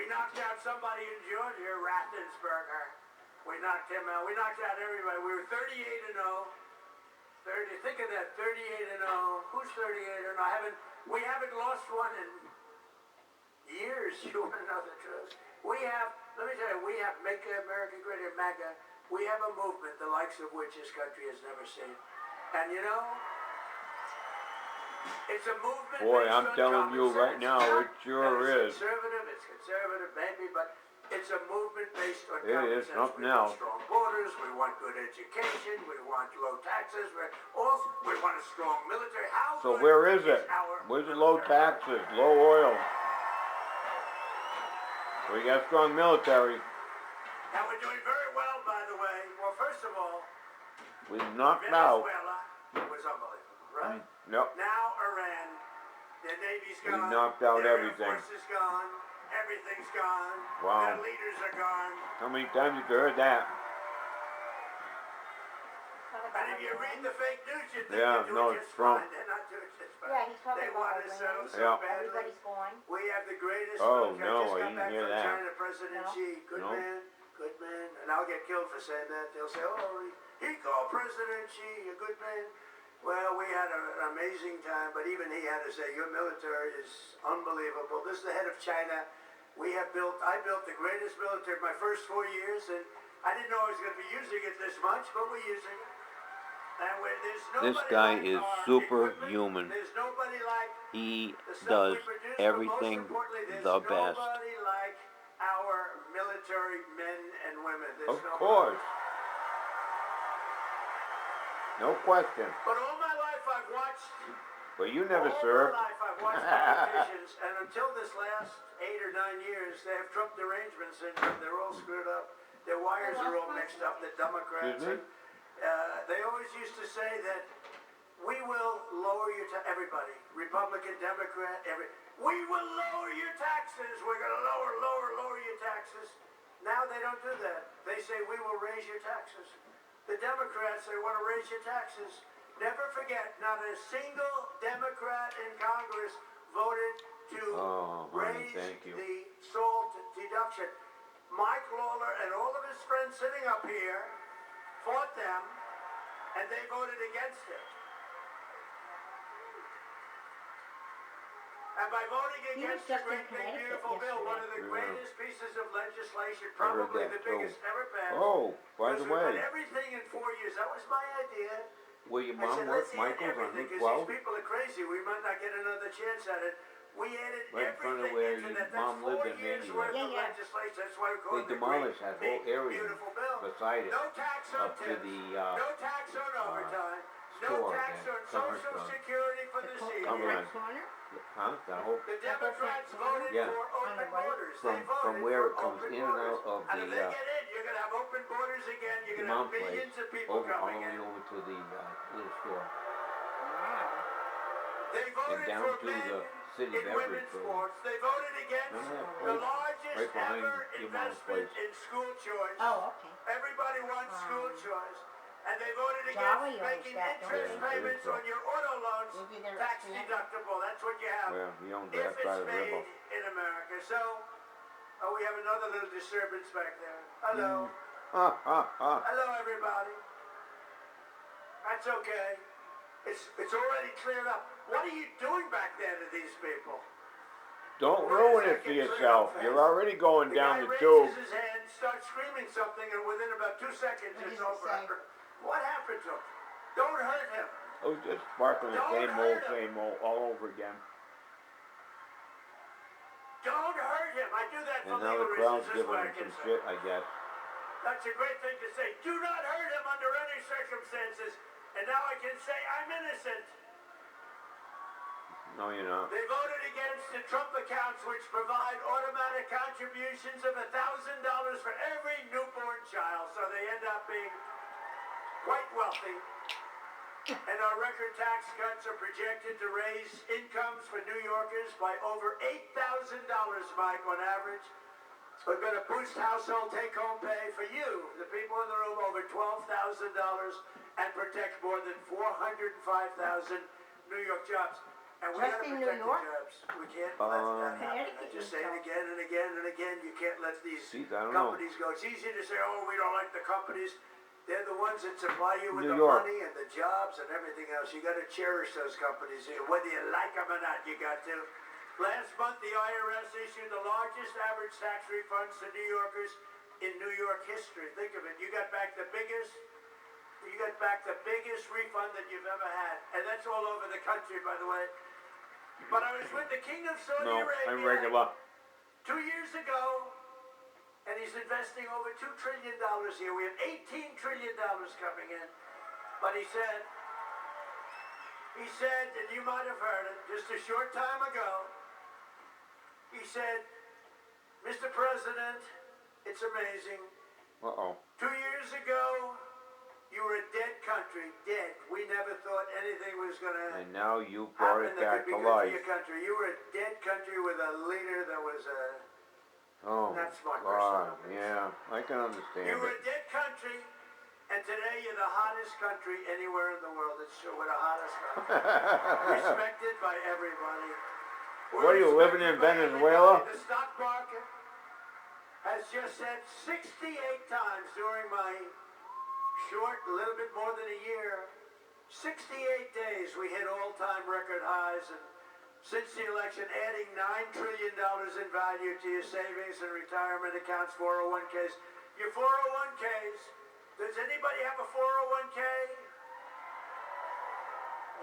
We knocked out somebody in Georgia, Rathensberger. We knocked him out. We knocked out everybody. We were 38-0. 30. Think of that, 38-0. Who's 38-0? We haven't lost one in years. You want to know the truth? We have. Let me tell you, we have Make America Great Again, MAGA. We have a movement the likes of which this country has never seen. And you know, it's a movement. Boy, based I'm on telling common you right sense. now, It's it not sure that is. It's conservative, maybe, but it's a movement based on It common is sense. something We want else. strong borders. We want good education. We want low taxes. We want a strong military. How So good where is it? our Where's the low military? taxes, low oil? We got strong military. And we're doing very well, by the way. Well, first of all, We knocked out. Venezuela was unbelievable, right? Yep. Now Iran, their navy's We gone. knocked out their everything. Air Force is gone. Everything's gone. Wow. Their leaders are gone. How many times you heard that? And if you read the fake news, you think Yeah, they're no, doing it's just Trump. fine. They're not doing just fine. Yeah, he's talking They about want to settle Iran. so Yeah. badly. Everybody's gone. We have the greatest Oh, military. no, Just I got didn't back hear from that. China, President No. Xi. Good No. man, good man. And I'll get killed for saying that. They'll say, oh, he called President Xi a good man. Well, we had an amazing time, but even he had to say, your military is unbelievable. This is the head of China. I built the greatest military my first 4 years, and I didn't know I was going to be using it this much, but we're using it. And there's nobody This guy like is our superhuman. equipment. There's nobody like He the stuff does we produce, everything but most importantly, there's the best. nobody like our military men and women. There's Of nobody. course. No question. But all my life I've watched. But you never all served. my life I've watched politicians, and until this last 8 or 9 years, they have Trump derangement syndrome. They're all screwed up. Their wires are all mixed up. The Democrats. Excuse me? And, they always used to say that we will lower your everybody, Republican, Democrat, we will lower your taxes. We're going to lower your taxes. Now they don't do that. They say we will raise your taxes. The Democrats, they want to raise your taxes. Never forget, not a single Democrat in Congress voted to honey, raise thank you. the SALT deduction. Mike Lawler and all of his friends sitting up here fought them, and they voted against it. And by voting He was against the just in great big Connecticut beautiful bill, one of the yesterday. greatest pieces of legislation, I heard probably that the too. biggest ever passed. Oh, by was the we way, got everything in 4 years. That was my idea. where your I mom said, worked, let's add Michael's on everything, Route because 12? these people are crazy. We might not get another chance at it. We added Right in front of everything where into your that. That's mom 4 lived in years Manuel. worth of Yeah, yeah. legislation. That's why we call They it the demolished great, that whole big, area beautiful bill. beside it, No tax on up to tips. the No tax on overtime. No store tax there, on Social Cumberland. Security for the Cumberland. seniors. Corner? Huh? That whole, The Democrats voted Yeah. for On the open right? borders. From- They voted from where for it comes open in and borders. out of And if the, they get in, you're going to have open borders again. You're the going to have mom place, millions of people over, all the coming way in. over to the little store. Wow. They voted down for to men the city in beverage women's building. sports. They voted against Remember that the place? largest Right behind ever your mom's investment place. in school choice. Oh, okay. Everybody wants school choice. And they voted Jolly against owns making that, don't interest they? Yeah, I think payments so. on your auto loans Maybe they're tax expanding. deductible. That's what you have. Well, he owns If that by it's the made river. in America. So, we have another little disturbance back there. Hello. Ha ha ha. Hello, everybody. That's okay. It's already cleared up. What are you doing back there to these people? Don't Where ruin does that it for get cleared yourself. up You're fast? already going The down guy the raises tube. his hand, starts screaming something, and within about 2 seconds, What it's does it over. say? What happened to him? Don't hurt him. I was just sparkling the Don't hurt him. same old, all over again. Don't hurt him. I do that for And now legal the crowd's reasons. This giving way I him can some say. shit, I guess. That's a great thing to say. Do not hurt him under any circumstances. And now I can say I'm innocent. No, you're not. They voted against the Trump accounts, which provide automatic contributions of $1,000 for every newborn child. So they end up being quite wealthy. And our record tax cuts are projected to raise incomes for New Yorkers by over $8,000, Mike, on average. We're going to boost household take-home pay for you, the people in the room, over $12,000 and protect more than 405,000 New York jobs. And we Just gotta in protect New York? the jobs. We can't let that happen. I Connecticut just you say it don't. again and again and again. You can't let these See, I don't know. companies go. It's easy to say, oh, we don't like the companies. They're the ones that supply you with New the York. money and the jobs and everything else. You got to cherish those companies, whether you like them or not. You got to. Last month, the IRS issued the largest average tax refunds to New Yorkers in New York history. Think of it. You got back the biggest refund that you've ever had, and that's all over the country, by the way. But I was with the King of Saudi No, Arabia I'm regular. 2 years ago, and he's investing over $2 trillion here. We have $18 trillion coming in. But he said, and you might have heard it just a short time ago, he said, Mr. President, it's amazing. Uh-oh. 2 years ago, you were a dead country, dead. We never thought anything was going to And now you brought happen it that back could be to good for life. your country. You were a dead country with a leader that was Oh, not smart God. person. Yeah, I can understand You were it. a dead country, and today you're the hottest country anywhere in the world. It's true, we're the hottest country. Respected by everybody. We're What are you, living respected in by Venezuela? everybody. The stock market has just said 68 times during my short, a little bit more than a year, 68 days we hit all-time record highs, and since the election, adding $9 trillion in value to your savings and retirement accounts, 401ks. Your 401ks, does anybody have a 401k?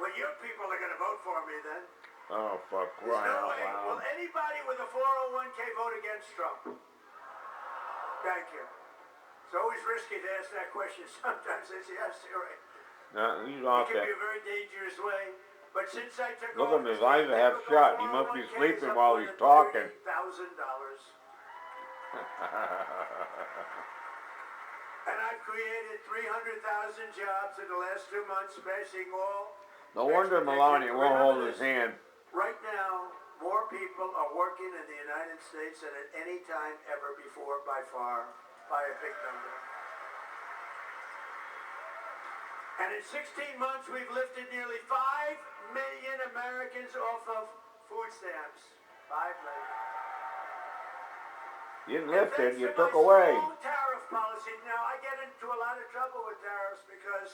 Well, your people are going to vote for me then. Oh, fuck, There's crying no out way. Will loud. anybody with a 401k vote against Trump? Thank you. It's always risky to ask that question. Sometimes it's yes, you're right. No, he's It off can be there. a very dangerous way. But since I took Look at him, office, his eyes are half shut. He must be sleeping while he's talking. $30,000. And I've created 300,000 jobs in the last 2 months, smashing all. No wonder Melania won't hold his hand. Right now, more people are working in the United States than at any time ever before, by far, by a big number. And in 16 months, we've lifted nearly 5 million Americans off of food stamps. 5 million. You didn't lift it, And you thanks to took my away. strong tariff policy. Now, I get into a lot of trouble with tariffs because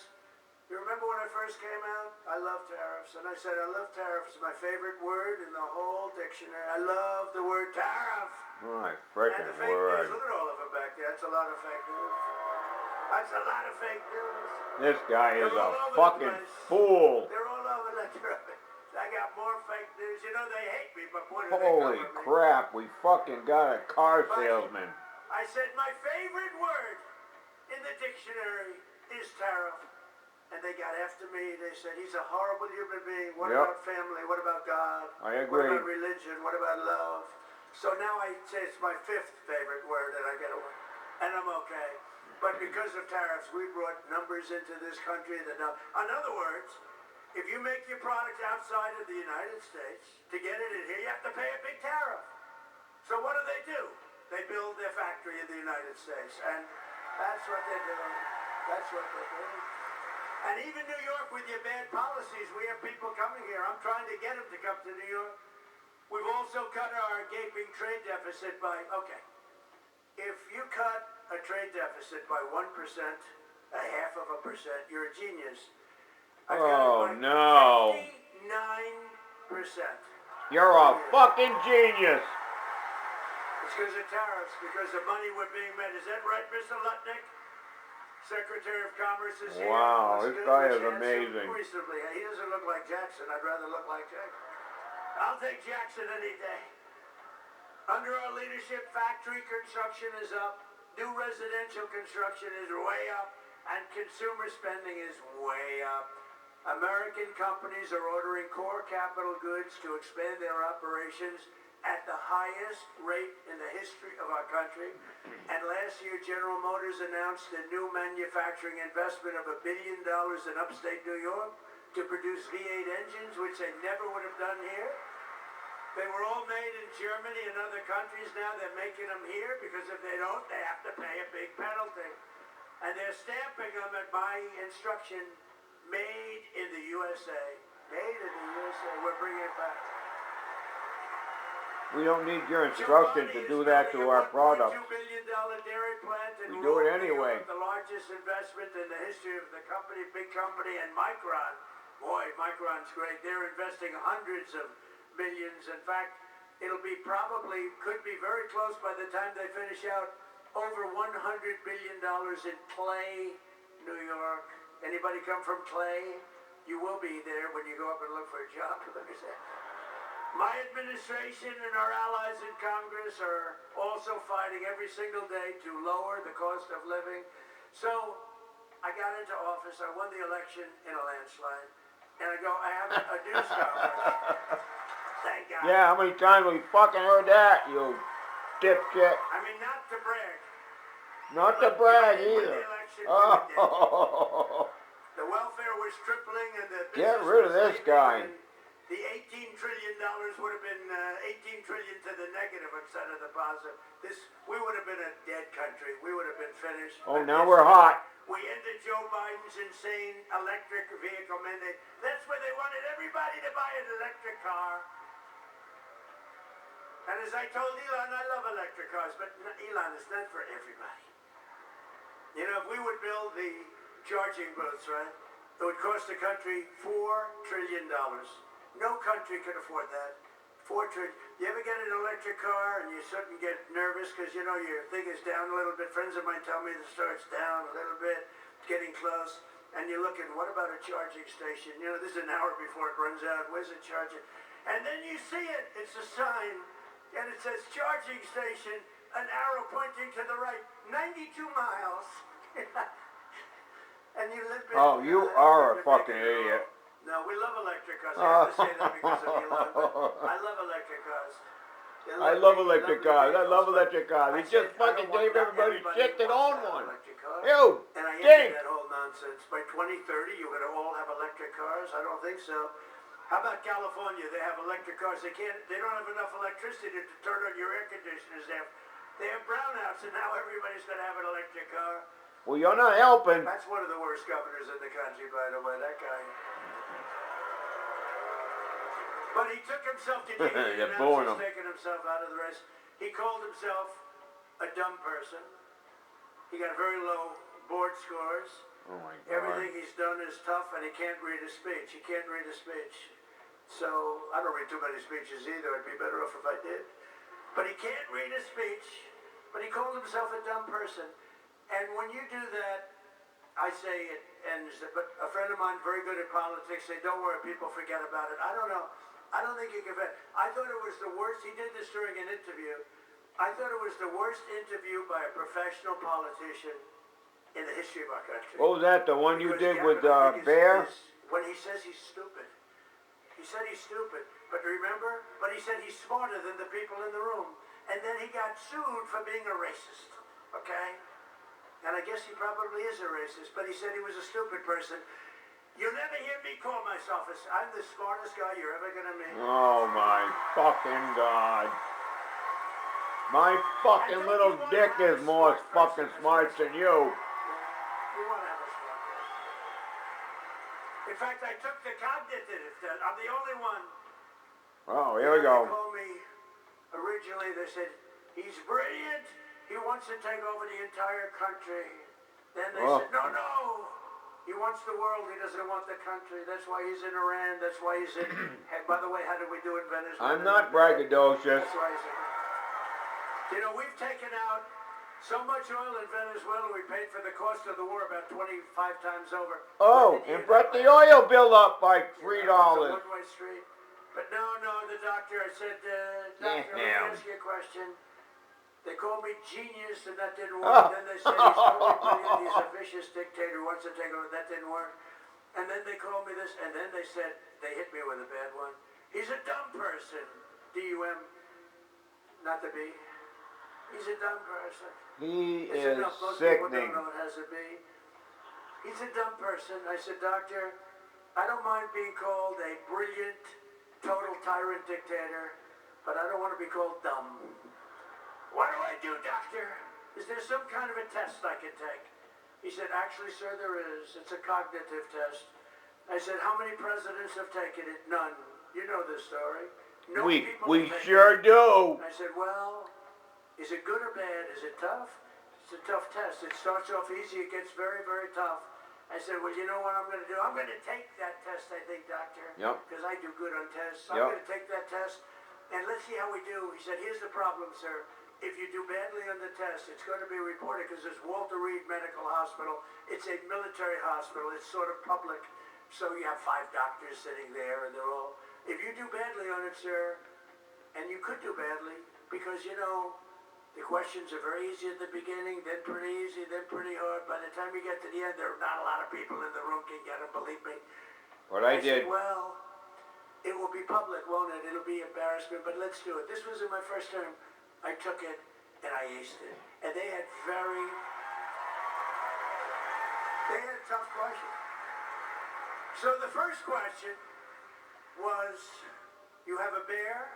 you remember when I first came out? I love tariffs. And I said, I love tariffs. It's my favorite word in the whole dictionary. I love the word tariff. My And frickin' the fake word. news. Look at all of them back there. That's a lot of fake news. That's a lot of fake news. This guy is They're all a over the fucking place. fool. They're all over the place. I got more fake news. You know they hate me, but what do Holy they cover me? crap, we fucking got a car salesman. I said my favorite word in the dictionary is tariff. And they got after me. They said he's a horrible human being. What Yep. about family? What about God? I What agree. about religion? What about love? So now I say it's my 5th favorite word, and I get away. And I'm okay. But because of tariffs, we brought numbers into this country that now, in other words, if you make your product outside of the United States, to get it in here, you have to pay a big tariff. So what do? They build their factory in the United States, and that's what they're doing. That's what they're doing. And even New York, with your bad policies, we have people coming here. I'm trying to get them to come to New York. We've also cut our gaping trade deficit by, okay, if you cut a trade deficit by 1%, a half of a percent, you're a genius. I cut Oh, it by no. 59%. You're a fucking genius. It's because of tariffs, because of money we're being made. Is that right, Mr. Lutnick? Secretary of Commerce is here. Wow, Looks this good, guy looks is handsome, amazing. Reasonably. He doesn't look like Jackson. I'd rather look like Jackson. I'll take Jackson any day. Under our leadership, factory construction is up, new residential construction is way up, and consumer spending is way up. American companies are ordering core capital goods to expand their operations at the highest rate in the history of our country. And last year, General Motors announced a new manufacturing investment of $1 billion in upstate New York to produce V8 engines, which they never would have done here. They were all made in Germany and other countries. Now they're making them here because if they don't, they have to pay a big penalty. And they're stamping them at my instruction, made in the USA. Made in the USA. We're bringing it back. We don't need your Joe instruction Biden to is do that to building our a $1.2 products. billion dairy plant in We do it Rome, New anyway. York, the largest investment in the history of the company, big company, and Micron. Boy, Micron's great. They're investing hundreds of millions. In fact, it'll be could be very close by the time they finish out, over $100 billion in Clay, New York. Anybody come from Clay? You will be there when you go up and look for a job. Let me say. My administration and our allies in Congress are also fighting every single day to lower the cost of living. So I got into office, I won the election in a landslide, and I have a news conference. Thank God. Yeah, how many times we fucking heard that, you dipshit? I mean, not to brag. Not to brag When either. the election, we were dead. Oh, The welfare was tripling and the get business rid of was this leaving, guy. and the $18 trillion would have been 18 trillion to the negative instead of the positive. We would have been a dead country. We would have been finished. Oh, But now this we're time, hot. We ended Joe Biden's insane electric vehicle mandate. That's where they wanted everybody to buy an electric car. And as I told Elon, I love electric cars, but Elon, it's not for everybody. You know, if we would build the charging booths, right, it would cost the country $4 trillion. No country could afford that. $4 trillion. You ever get an electric car and you suddenly get nervous because, you know, your thing is down a little bit? Friends of mine tell me the starts down a little bit, it's getting close. And you're looking, what about a charging station? You know, this is an hour before it runs out. Where's it charging? And then you see it. It's a sign. And it says charging station, an arrow pointing to the right, 92 miles. And you live in... Oh, you are a fucking idiot. No, we love electric cars. I have to say that because of Elon, but I love electric cars. I love electric cars. I love electric cars. He just fucking gave everybody shit that own one. You And I stink. ended that whole nonsense. By 2030, you're going to all have electric cars? I don't think so. How about California? They have electric cars. They don't have enough electricity to turn on your air conditioners. They have brownouts, and now everybody's going to have an electric car. Well, you're not helping. That's one of the worst governors in the country, by the way, that guy. But he took himself to jail. You're booing him. He's taken himself out of the race. He called himself a dumb person. He got very low board scores. Oh my God. Everything he's done is tough, and he can't read a speech. He can't read a speech. So, I don't read too many speeches either. I'd be better off if I did. But he can't read a speech. But he called himself a dumb person. And when you do that, I say it ends. But a friend of mine, very good at politics, said, don't worry, people forget about it. I don't know. I don't think you can forget. I thought it was the worst. He did this during an interview. I thought it was the worst interview by a professional politician in the history of our country. What was that, the one you Because did with Kavanaugh Bear? when he says he's stupid. He said he's stupid. But remember? But he said he's smarter than the people in the room. And then he got sued for being a racist. Okay? And I guess he probably is a racist, but he said he was a stupid person. You'll never hear me call myself I'm the smartest guy you're ever gonna meet. Oh my fucking God. My fucking little dick is more fucking smart than you. You wanna have a smart person. In fact, I took the cognitive test. I'm the only one. Oh, here we They go. called me, originally they said, he's brilliant. He wants to take over the entire country. Then they said, no. He wants the world. He doesn't want the country. That's why he's in Iran. That's why he's in... Hey, by the way, how did we do in Venezuela? I'm not braggadocious. That's why he's in... You know, we've taken out so much oil in Venezuela, we paid for the cost of the war about 25 times over. Oh, and brought the oil bill up by $3. It's a one-way street. But no, the doctor, I said, doctor, let me Damn. ask you a question. They called me genius, and that didn't work. Then they said he's totally brilliant. He's a vicious dictator who wants to take over. That didn't work. And then they called me this, and then they said, they hit me with a bad one. He's a dumb person. D-U-M, not the B. He's a dumb person. He It's is enough. Most people sickening. don't know it has a B. He's a dumb person. I said, doctor, I don't mind being called a brilliant, total tyrant dictator, but I don't want to be called dumb. What do I do, doctor? Is there some kind of a test I can take? He said, actually, sir, there is. It's a cognitive test. I said, how many presidents have taken it? None. You know this story. No We people have taken sure it. do. I said, well, is it good or bad? Is it tough? It's a tough test. It starts off easy. It gets very, very tough. I said, well, you know what I'm going to do? I'm going to take that test, I think, doctor. Yep. Because I do good on tests. Yep. I'm going to take that test, and let's see how we do. He said, here's the problem, sir. If you do badly on the test, it's going to be reported because it's Walter Reed Medical Hospital. It's a military hospital. It's sort of public. So you have 5 doctors sitting there, and they're all... If you do badly on it, sir, and you could do badly, because, you know, the questions are very easy at the beginning, then pretty easy, then pretty hard. By the time you get to the end, there are not a lot of people in the room can get them, believe me. What I said, did. well, it will be public, won't it? It'll be embarrassment, but let's do it. This was in my first term. I took it, and I aced it. And they had a tough question. So the first question was, you have a bear?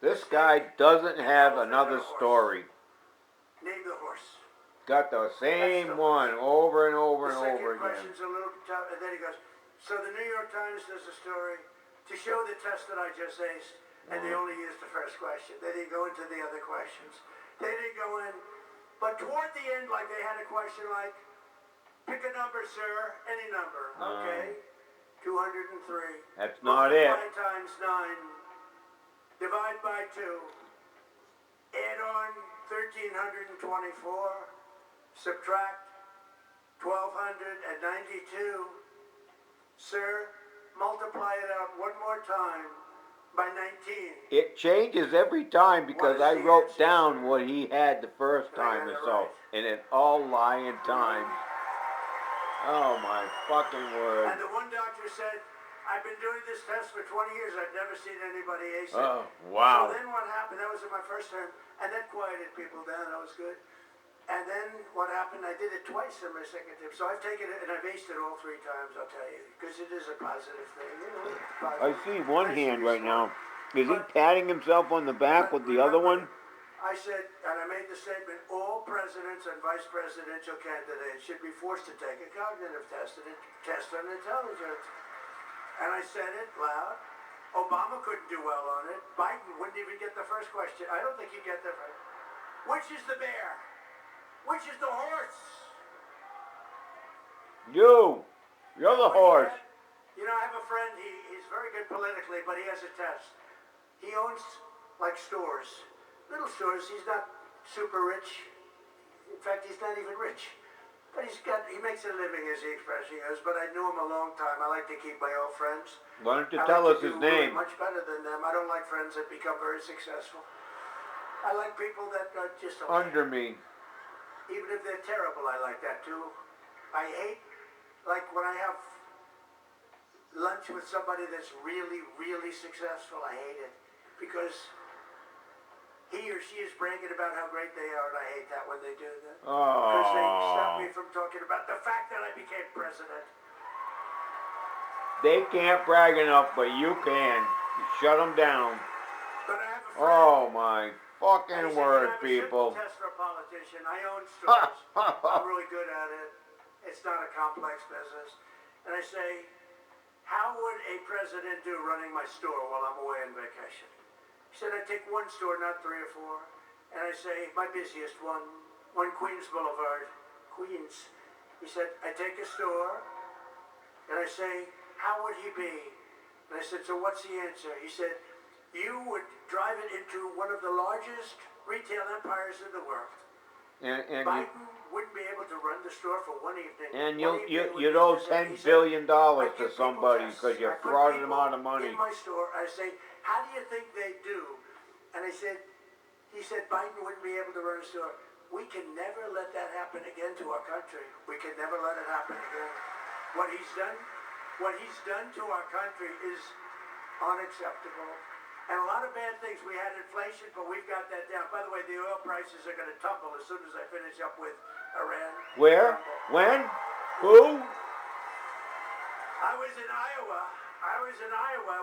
This guy doesn't have another story. Name the horse. Got the same one over and over and over The second again. question's a little tough, and then he goes, so the New York Times does a story to show the test that I just aced, and they only used the first question. They didn't go into the other questions. They didn't go in, but toward the end, like they had a question like, pick a number, sir, any number, okay? 203. That's not it. Multiply times 9. Divide by 2. Add on 1,324. Subtract 1,292. Sir, multiply it out one more time by 19. It changes every time because What I is the wrote answer, down sir? what he had the first I time got or it so. right. And it's all lying times. Oh my fucking word. And the one doctor said, I've been doing this test for 20 years. I've never seen anybody ace it. Oh, wow. So then what happened, that was in my first term, and that quieted people down. That was good. And then what happened, I did it twice in my second term. So I've taken it, and I've aced it all 3 times, I'll tell you. Because it is a positive thing, you know. I see one Nice to hand be right now. smart. Is he patting himself on the back But with the other remember, one? I said, and I made the statement, all presidents and vice presidential candidates should be forced to take a cognitive test, and a test on intelligence. And I said it loud. Obama couldn't do well on it. Biden wouldn't even get the first question. I don't think he'd get the first. Which is the bear? Which is the horse? You're the horse. You know, I have a friend, he's very good politically, but he has a test. He owns, like, stores. Little stores. He's not super rich. In fact, he's not even rich. But he makes a living, as the expression goes, but I knew him a long time. I like to keep my old friends. Why don't you I tell like us to his do really name? much better than them. I don't like friends that become very successful. I like people that are just okay. Under me. Even if they're terrible, I like that too. I hate, like when I have lunch with somebody that's really, really successful, I hate it. Because he or she is bragging about how great they are, and I hate that when they do that. Because they stop me Oh. from talking about the fact that I became president. They can't brag enough, but you can. You shut them down. But I have a friend. Oh my and he fucking said, word, I have a people. simple test for a politician. I own stores. I'm really good at it. It's not a complex business. And I say, how would a president do running my store while I'm away on vacation? He said, I take one store, not 3 or 4. And I say, my busiest one Queens Boulevard, Queens. He said, I take a store, and I say, how would he be? And I said, so what's the answer? He said, you would drive it into one of the largest retail empires in the world. And Biden wouldn't be able to run the store for one evening. you'd owe $10 billion to somebody because you frauded them out of money. In my store, I say, how do you think they do? And he said, Biden wouldn't be able to run a store. We can never let that happen again to our country. We can never let it happen again. What he's done to our country is unacceptable. And a lot of bad things. We had inflation, but we've got that down. By the way, the oil prices are going to tumble as soon as I finish up with Iran. Where? When? Who? I was in Iowa.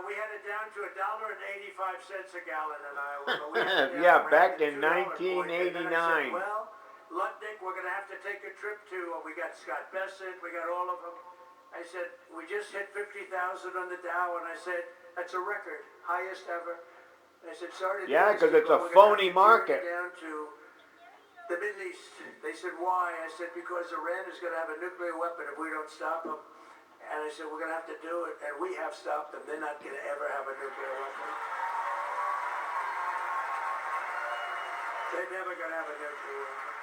We had it down to $1.85 a gallon in Iowa. But we had it Yeah, down back to in $2 point. And then I said, 1989. well, Lutnick, we're going to have to take a trip to, we got Scott Bessent, we got all of them. I I said, we just hit 50,000 on the Dow, and I said, that's a record, highest ever. I said, sorry to Yeah, do this, 'cause it's a but we're gonna phony have to market. turn it down to the Middle East. They said, why? I said, because Iran is gonna have a nuclear weapon if we don't stop them. And I said, we're gonna have to do it, and we have stopped them. They're not gonna ever have a nuclear weapon. They're never gonna have a nuclear weapon.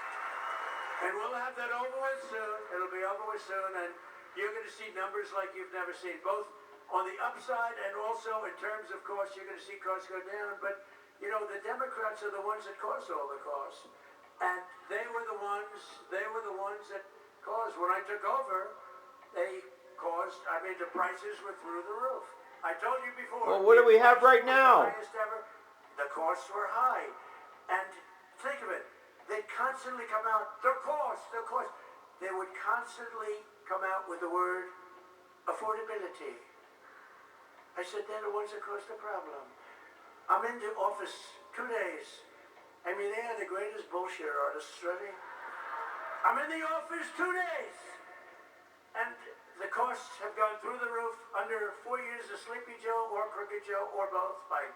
And we'll have that over with soon. It'll be over with soon, and you're gonna see numbers like you've never seen, both on the upside and also in terms of costs. You're gonna see costs go down, but you know, the Democrats are the ones that caused all the costs. And they were the ones that caused, when I took over, they caused, the prices were through the roof. I told you before. Well, what do we have right now? The highest ever. The costs were high. And think of it, they'd constantly come out, the cost. They would constantly come out with the word affordability. I said, they're the ones that caused the problem. I'm in the office 2 days. They are the greatest bullshit artists, ready? I'm in the office 2 days. And the costs have gone through the roof. Under 4 years of Sleepy Joe or Crooked Joe or both, right?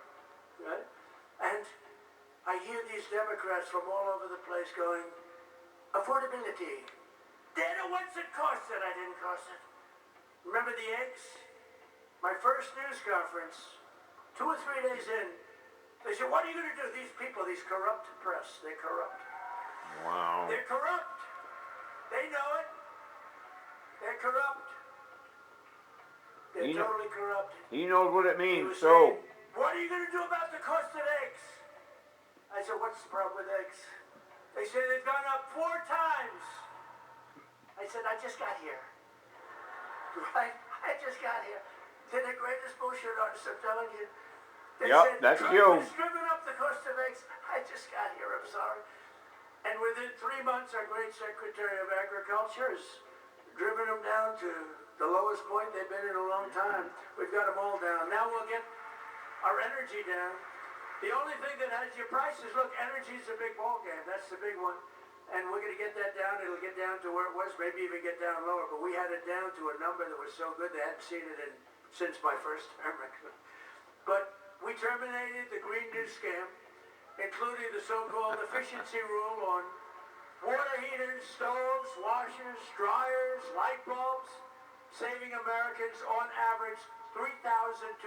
And I hear these Democrats from all over the place going, affordability. They're the ones that cost it. I didn't cost it. Remember the eggs? My first news conference, 2 or 3 days in, they said, what are you going to do? These people, these corrupt press, they're corrupt. Wow. They're corrupt. They know it. They're corrupt. They're totally corrupt. He knows what it means, So, so. what are you going to do about the cost of eggs? I said, what's the problem with eggs? They say they've gone up 4 times. I said, I just got here. Right? I just got here. They're the greatest bullshit artists, I'm telling you. They said, that's Trump you. has driven up the cost of eggs. I just got here, I'm sorry. And within 3 months, our great Secretary of Agriculture has driven them down to the lowest point they've been in a long time. We've got them all down. Now we'll get our energy down. The only thing that has your prices, look, energy is a big ball game. That's the big one. And we're going to get that down. It'll get down to where it was, maybe even get down lower. But we had it down to a number that was so good they hadn't seen it since my first term. But we terminated the Green New Scam, including the so-called efficiency rule on water heaters, stoves, washers, dryers, light bulbs, saving Americans on average $3,250.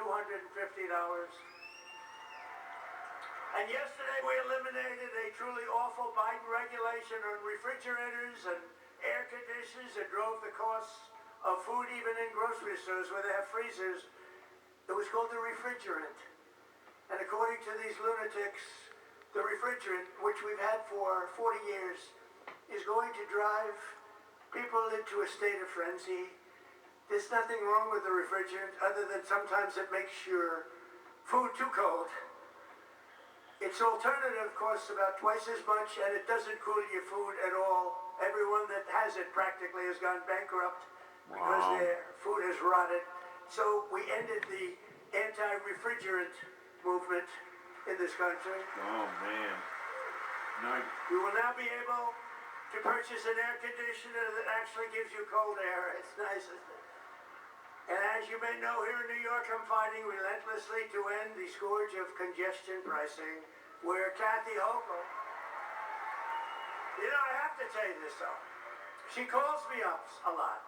And yesterday we eliminated a truly awful Biden regulation on refrigerators and air conditioners that drove the costs of food even in grocery stores where they have freezers. It was called the refrigerant. And according to these lunatics, the refrigerant, which we've had for 40 years, is going to drive people into a state of frenzy. There's nothing wrong with the refrigerant other than sometimes it makes your food too cold. Its alternative costs about twice as much, and it doesn't cool your food at all. Everyone that has it practically has gone bankrupt because their food has rotted. So we ended the anti-refrigerant movement in this country. Oh, man. Nice. You will now be able to purchase an air conditioner that actually gives you cold air. It's nice, isn't it? And as you may know, here in New York, I'm fighting relentlessly to end the scourge of congestion pricing, where Kathy Hochul, I have to tell you this though, she calls me up a lot,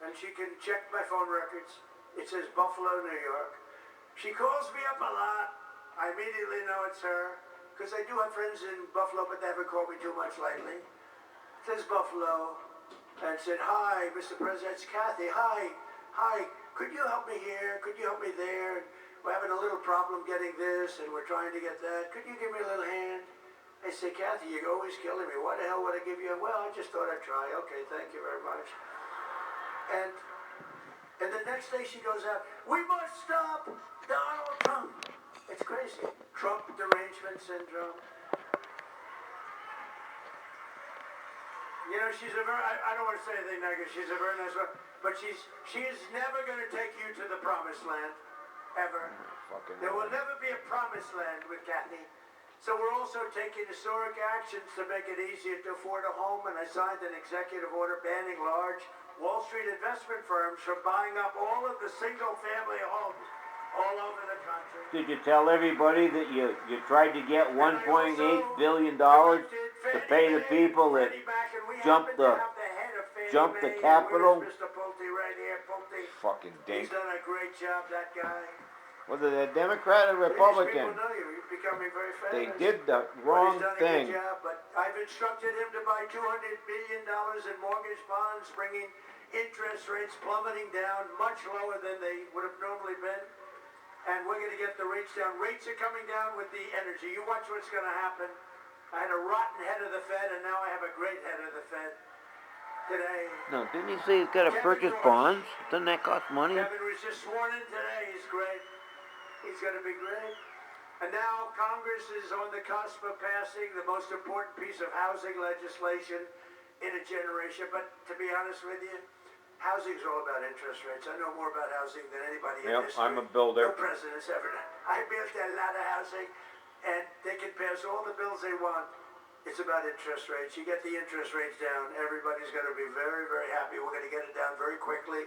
and she can check my phone records. It says Buffalo, New York. She calls me up a lot. I immediately know it's her, because I do have friends in Buffalo, but they haven't called me too much lately. It says Buffalo, and said, hi, Mr. President, it's Kathy, hi, could you help me here, could you help me there? We're having a little problem getting this, and we're trying to get that. Could you give me a little hand? I say, Kathy, you're always killing me. Why the hell would I give you a... Well, I just thought I'd try. Okay, thank you very much. And the next day she goes out, we must stop Donald Trump. It's crazy. Trump derangement syndrome. She's a very... I don't want to say anything negative. She's a very nice woman. But she is never going to take you to the promised land. Ever. There will never be a promised land with Kathy. So we're also taking historic actions to make it easier to afford a home, and I signed an executive order banning large Wall Street investment firms from buying up all of the single-family homes all over the country. Did you tell everybody that you tried to get And I $1.8 also billion to directed pay Fannie the Mae, people that Freddie Mac, and we jumped happen to the- have the head of Fannie jumped the Mae, Capitol? Where's Mr. Pulte right here, Pulte? fucking He's dink? done a great job, that guy. Whether they're Democrat or These Republican, people know you. You're becoming very famous. they did the But wrong he's done a thing. good job, but I've instructed him to buy $200 billion in mortgage bonds, bringing interest rates plummeting down much lower than they would have normally been. And we're going to get the rates down. Rates are coming down with the energy. You watch what's going to happen. I had a rotten head of the Fed, and now I have a great head of the Fed today. No, didn't he say he's got to Kevin purchase Roche. bonds? Doesn't that cost money? Kevin was just sworn in today. He's great. He's going to be great. And now Congress is on the cusp of passing the most important piece of housing legislation in a generation. But to be honest with you, housing's all about interest rates. I know more about housing than anybody in Yep, history. I'm a builder. No president's ever done. I built a lot of housing, and they can pass all the bills they want. It's about interest rates. You get the interest rates down, everybody's going to be very, very happy. We're going to get it down very quickly.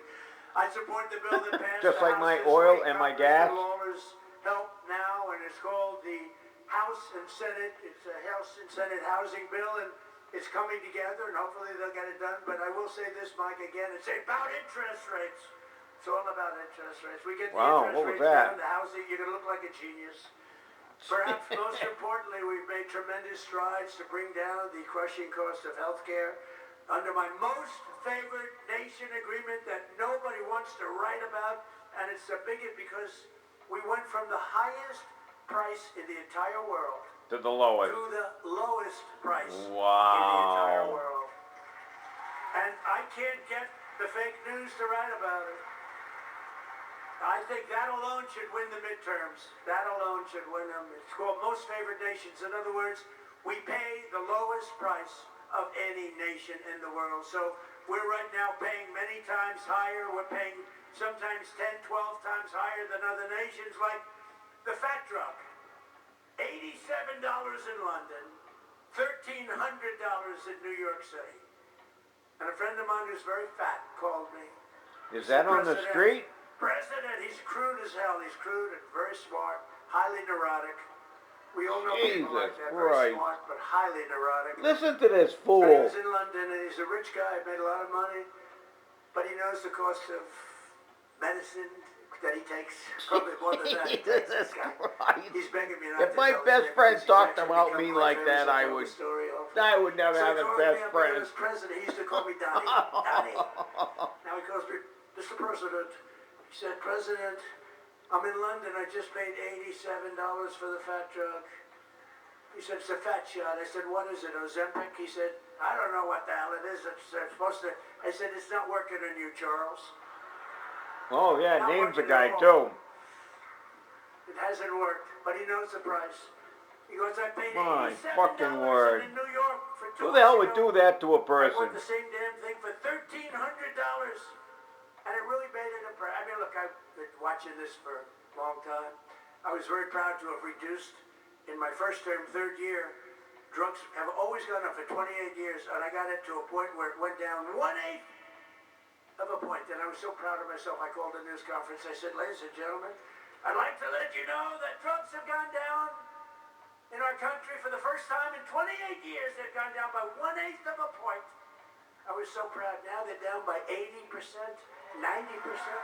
I support the bill that passed. Just the like House my this oil week. and my Congressman gas. Lawler's help now, and it's called the House and Senate. It's a House and Senate housing bill, and it's coming together, and hopefully they'll get it done. But I will say this, Mike, again, it's about interest rates. It's all about interest rates. We get the Wow, interest what was rates that? down, the housing, you're going to look like a genius. Perhaps most importantly, we've made tremendous strides to bring down the crushing cost of health care under my most favored nation agreement that nobody wants to write about, and it's a bigot because we went from the highest price in the entire world To the lowest. to the lowest price in the Wow. entire world. And I can't get the fake news to write about it. I think that alone should win the midterms. That alone should win them. It's called most favored nations. In other words, we pay the lowest price of any nation in the world. So we're right now paying many times higher. We're paying sometimes 10, 12 times higher than other nations, like the fat drug. $87 in London, $1,300 in New York City. And a friend of mine who's very fat called me. Is that on the street? President, he's crude as hell. He's crude and very smart, highly neurotic. We all know people like Jesus that. Very Christ. smart, but highly neurotic. Listen to this But he fool. was in London, and he's a rich guy, made a lot of money, but he knows the cost of medicine that he takes. Probably more than that. He takes this Jesus guy. Christ. He's begging me not If to my tell best his friend name, 'cause he's talked actually about become me my like favorite that, I tell the would- story of. I would never So have he a called best me up when I friend. was president. He used to call me Donnie. Donnie. Now he calls me, Mr. President. He said, President, I'm in London. I just paid $87 for the fat drug. He said, it's a fat shot. I said, what is it, Ozempic? He said, I don't know what the hell it is. It's supposed to. I said, it's not working on you, Charles. Oh yeah, Not name's a working guy at too. all. It hasn't worked, but he knows the price. He goes, I paid My $87 fucking word. in New York for 2 Who the hell would weeks ago. do that to a I person? bought the same damn thing for $1,300, and it really made an impression. I mean, look, I've been watching this for a long time. I was very proud to have reduced, in my first term, third year, drugs have always gone up for 28 years, and I got it to a point where it went down 1/8 of a point, and I was so proud of myself. I called a news conference. I said, ladies and gentlemen, I'd like to let you know that drugs have gone down in our country for the first time in 28 years. They've gone down by 1/8 of a point. I was so proud. Now they're down by 80%, 90%.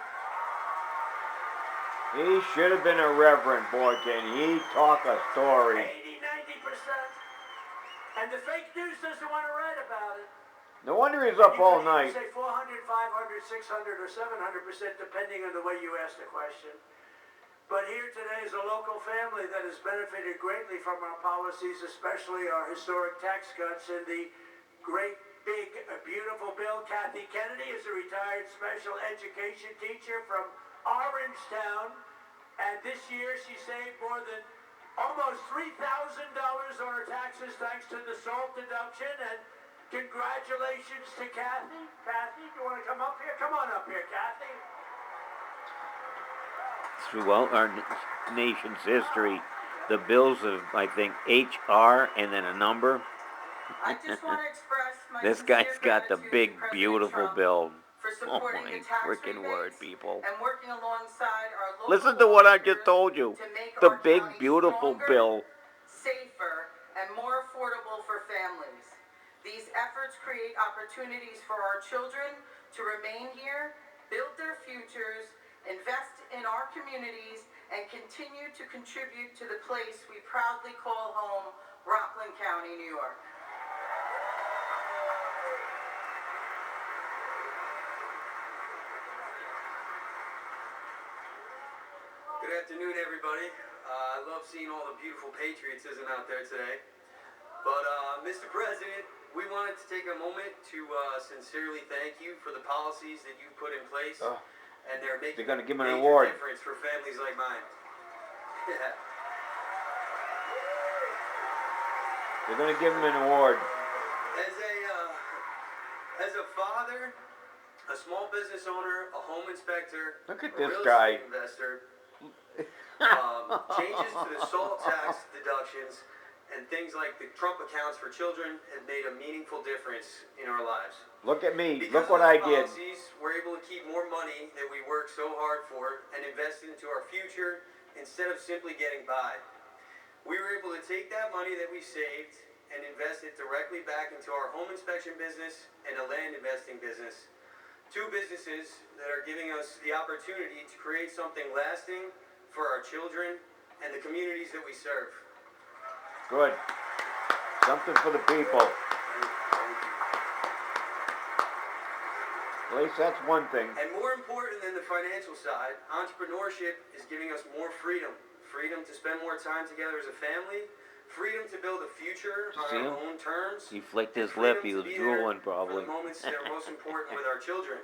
He should have been a reverend, boy, can he talk a story. 80, 90%. And the fake news doesn't want to write about it. No wonder he's up all You night. can say 400, 500, 600, or 700%, depending on the way you ask the question. But here today is a local family that has benefited greatly from our policies, especially our historic tax cuts and the great, big, beautiful bill. Kathy Kennedy is a retired special education teacher from Orangetown, and this year she saved more than almost $3,000 on her taxes thanks to the SALT deduction. And congratulations to Kathy. Kathy, do you want to come up here? Come on up here, Kathy. Throughout our nation's history, the bills of, I think, HR and then a number. I just want to express my This sincere guy's got the gratitude big, to President beautiful Trump bill. for for supporting my the tax frickin' word, rebates people. and working alongside our local Listen to what I just lawmakers told you. to make The our big, county beautiful stronger, bill. safer, and more affordable for families. These efforts create opportunities for our children to remain here, build their futures, invest in our communities, and continue to contribute to the place we proudly call home, Rockland County, New York. Good afternoon, everybody. I love seeing all the beautiful patriotism out there today. But, Mr. President, we wanted to take a moment to sincerely thank you for the policies that you put in place. And they're making They're gonna give him a an major award. difference for families like mine. Yeah. They're gonna give him an award. As a father, a small business owner, a home inspector, Look at a this real guy. estate investor, changes to the SALT tax deductions and things like the Trump accounts for children have made a meaningful difference in our lives. Look at me. Because Look what of I those did. policies, we're able to keep more money that we work so hard for and invest it into our future instead of simply getting by. We were able to take that money that we saved and invest it directly back into our home inspection business and a land investing business. Two businesses that are giving us the opportunity to create something lasting for our children and the communities that we serve. Good. Something for the people. At least that's one thing. And more important than the financial side, entrepreneurship is giving us more freedom. Freedom to spend more time together as a family. Freedom to build a future on See our him? own terms. He flicked his Freedom lip. He to was be drooling there for probably. the moments that are most important with our children.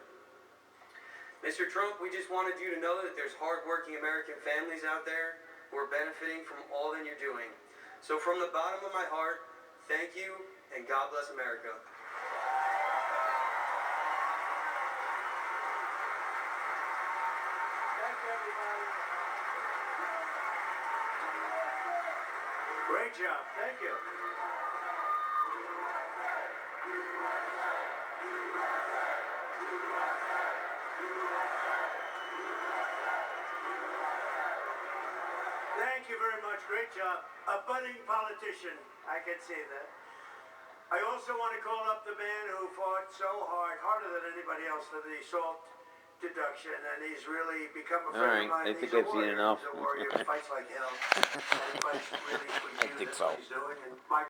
Mr. Trump, we just wanted you to know that there's hardworking American families out there who are benefiting from all that you're doing. So from the bottom of my heart, thank you and God bless America. Thank you, everybody. Great job. Thank you. Thank you very much. Great job. A budding politician. I can say that. I also want to call up the man who fought so hard, harder than anybody else, for the SALT deduction, and he's really become a friend of Alright, mine. I think He's a I've seen warrior. enough. He's a warrior. Fights like hell. And he fights really for I you. think That's so. what he's doing. And my